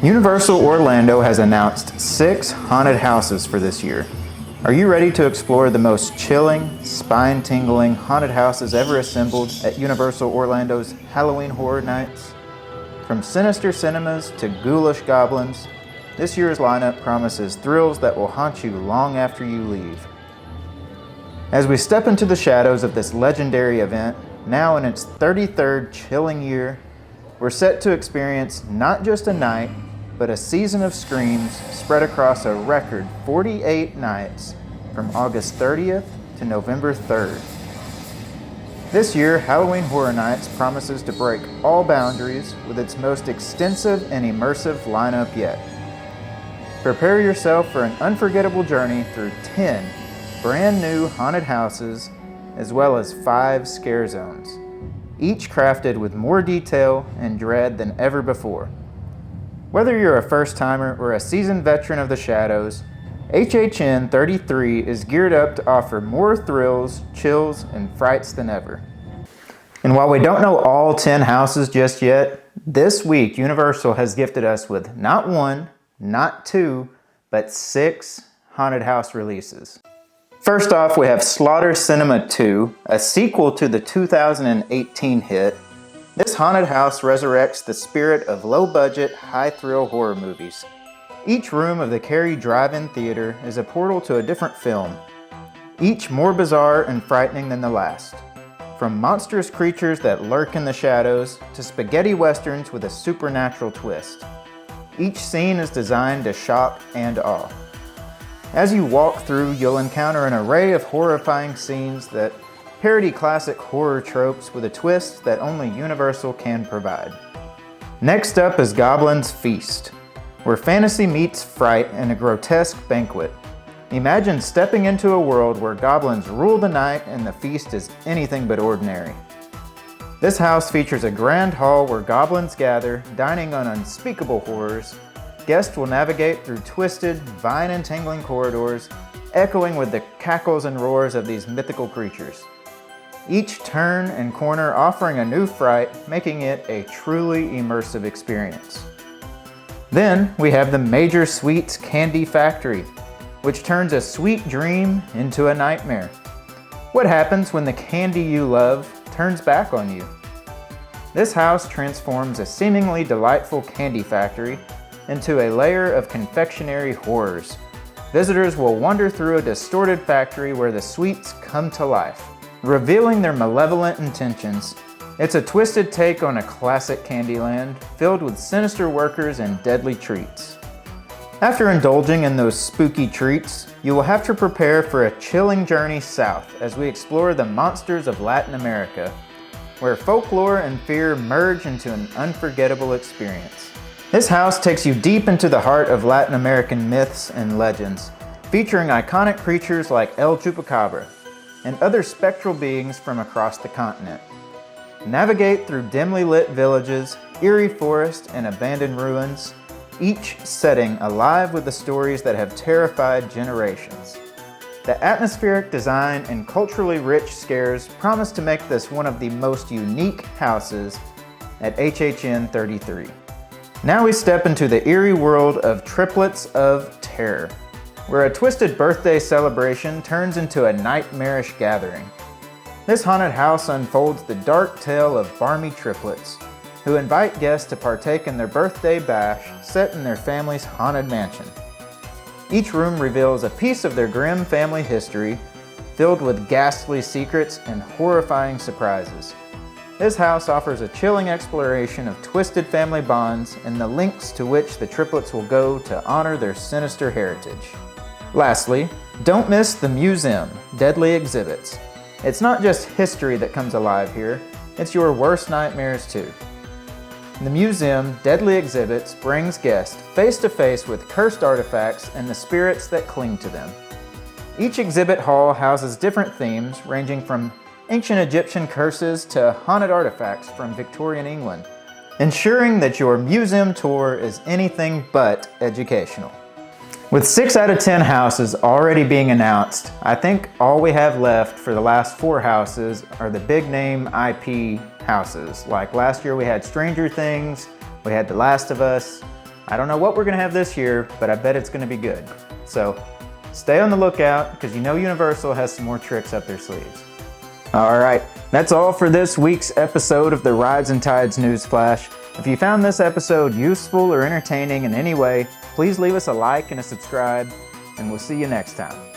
Universal Orlando has announced 6 haunted houses for this year. Are you ready to explore the most chilling, spine-tingling haunted houses ever assembled at Universal Orlando's Halloween Horror Nights? From sinister cinemas to ghoulish goblins, this year's lineup promises thrills that will haunt you long after you leave. As we step into the shadows of this legendary event, now in its 33rd chilling year, we're set to experience not just a night, but a season of screams spread across a record 48 nights from August 30th to November 3rd. This year, Halloween Horror Nights promises to break all boundaries with its most extensive and immersive lineup yet. Prepare yourself for an unforgettable journey through 10 brand new haunted houses, as well as 5 scare zones, each crafted with more detail and dread than ever before. Whether you're a first-timer or a seasoned veteran of the shadows, HHN 33 is geared up to offer more thrills, chills, and frights than ever. And while we don't know all 10 houses just yet, this week Universal has gifted us with not 1, not 2, but 6 haunted house releases. First off, we have Slaughter Cinema 2, a sequel to the 2018 hit. This haunted house resurrects the spirit of low-budget, high-thrill horror movies. Each room of the Cary Drive-In Theater is a portal to a different film, each more bizarre and frightening than the last. From monstrous creatures that lurk in the shadows to spaghetti westerns with a supernatural twist. Each scene is designed to shock and awe. As you walk through, you'll encounter an array of horrifying scenes that parody classic horror tropes with a twist that only Universal can provide. Next up is Goblin's Feast, where fantasy meets fright in a grotesque banquet. Imagine stepping into a world where goblins rule the night and the feast is anything but ordinary. This house features a grand hall where goblins gather, dining on unspeakable horrors. Guests will navigate through twisted, vine-entangling corridors, echoing with the cackles and roars of these mythical creatures. Each turn and corner offering a new fright, making it a truly immersive experience. Then we have the Major Sweets Candy Factory, which turns a sweet dream into a nightmare. What happens when the candy you love turns back on you? This house transforms a seemingly delightful candy factory into a layer of confectionery horrors. Visitors will wander through a distorted factory where the sweets come to life, revealing their malevolent intentions. It's a twisted take on a classic Candyland, filled with sinister workers and deadly treats. After indulging in those spooky treats, you will have to prepare for a chilling journey south as we explore the monsters of Latin America, where folklore and fear merge into an unforgettable experience. This house takes you deep into the heart of Latin American myths and legends, featuring iconic creatures like El Chupacabra and other spectral beings from across the continent. Navigate through dimly lit villages, eerie forests, and abandoned ruins, each setting alive with the stories that have terrified generations. The atmospheric design and culturally rich scares promise to make this one of the most unique houses at HHN 33. Now we step into the eerie world of Triplets of Terror, where a twisted birthday celebration turns into a nightmarish gathering. This haunted house unfolds the dark tale of Barmy triplets, who invite guests to partake in their birthday bash set in their family's haunted mansion. Each room reveals a piece of their grim family history, filled with ghastly secrets and horrifying surprises. This house offers a chilling exploration of twisted family bonds and the lengths to which the triplets will go to honor their sinister heritage. Lastly, don't miss the Museum, Deadly Exhibits. It's not just history that comes alive here, it's your worst nightmares too. The Museum, Deadly Exhibits brings guests face to face with cursed artifacts and the spirits that cling to them. Each exhibit hall houses different themes ranging from ancient Egyptian curses to haunted artifacts from Victorian England, ensuring that your museum tour is anything but educational. With 6 out of 10 houses already being announced, I think all we have left for the last 4 houses are the big name IP houses. Like last year we had Stranger Things, we had The Last of Us, I don't know what we're gonna have this year, but I bet it's gonna be good. So stay on the lookout, because you know Universal has some more tricks up their sleeves. All right, that's all for this week's episode of the Rides and Tides News Flash. If you found this episode useful or entertaining in any way, please leave us a like and a subscribe, and we'll see you next time.